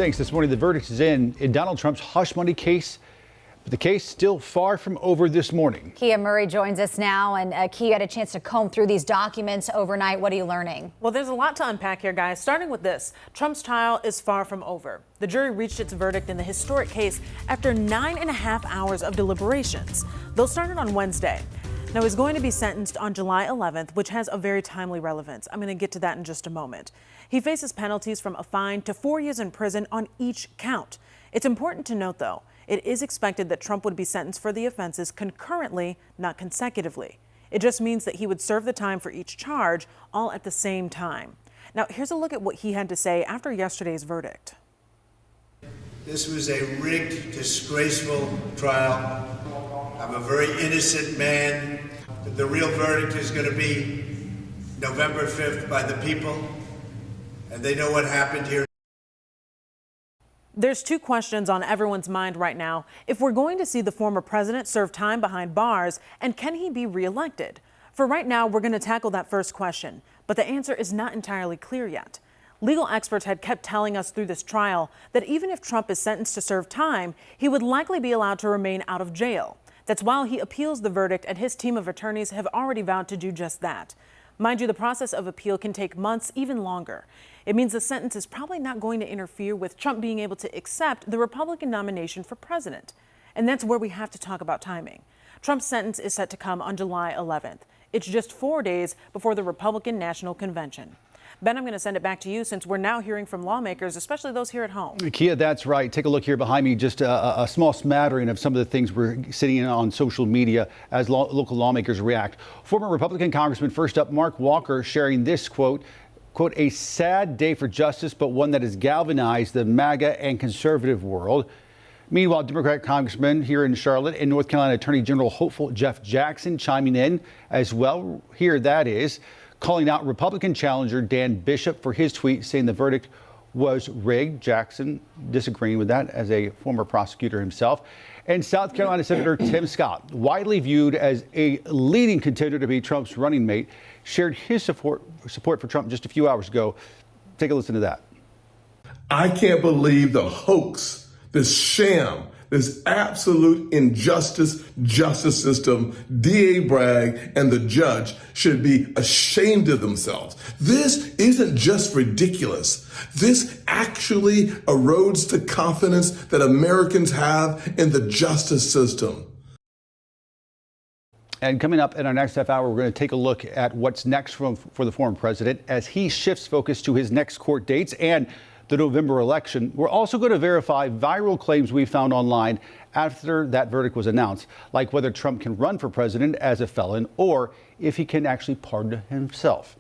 Thanks. This morning, the verdict is in Donald Trump's hush money case, but the case still far from over this morning. Kia Murray joins us now, and Kia had a chance to comb through these documents overnight. What are you learning? Well, there's a lot to unpack here, guys. Starting with this, Trump's trial is far from over. The jury reached its verdict in the historic case after 9.5 hours of deliberations. Those started on Wednesday. Now, he's going to be sentenced on July 11th, which has a very timely relevance. I'm going to get to that in just a moment. He faces penalties from a fine to 4 years in prison on each count. It's important to note, though, it is expected that Trump would be sentenced for the offenses concurrently, not consecutively. It just means that he would serve the time for each charge all at the same time. Now, here's a look at what he had to say after yesterday's verdict. This was a rigged, disgraceful trial. I'm a very innocent man. The real verdict is going to be November 5th by the people, and they know what happened here. There's two questions on everyone's mind right now. If we're going to see the former president serve time behind bars, and can he be reelected? For right now, we're going to tackle that first question, but the answer is not entirely clear yet. Legal experts had kept telling us through this trial that even if Trump is sentenced to serve time, he would likely be allowed to remain out of jail. That's while he appeals the verdict, and his team of attorneys have already vowed to do just that. Mind you, the process of appeal can take months, even longer. It means the sentence is probably not going to interfere with Trump being able to accept the Republican nomination for president. And that's where we have to talk about timing. Trump's sentence is set to come on July 11th. It's just 4 days before the Republican National Convention. Ben, I'm going to send it back to you since we're now hearing from lawmakers, especially those here at home. Kia, that's right. Take a look here behind me. Just a small smattering of some of the things we're seeing on social media as local lawmakers react. Former Republican Congressman, first up, Mark Walker, sharing this quote, a sad day for justice, but one that has galvanized the MAGA and conservative world. Meanwhile, Democratic Congressman here in Charlotte and North Carolina Attorney General hopeful Jeff Jackson chiming in as well. Here that is, calling out Republican challenger Dan Bishop for his tweet saying the verdict was rigged. Jackson disagreeing with that as a former prosecutor himself. And South Carolina Senator Tim Scott, widely viewed as a leading contender to be Trump's running mate, shared his support for Trump just a few hours ago. Take a listen to that. I can't believe the hoax, this sham, this absolute injustice justice system. DA Bragg and the judge should be ashamed of themselves. This isn't just ridiculous. This actually erodes the confidence that Americans have in the justice system. And coming up in our next half hour, we're going to take a look at what's next for the former president as he shifts focus to his next court dates and the November election. We're also going to verify viral claims we found online after that verdict was announced, like whether Trump can run for president as a felon or if he can actually pardon himself.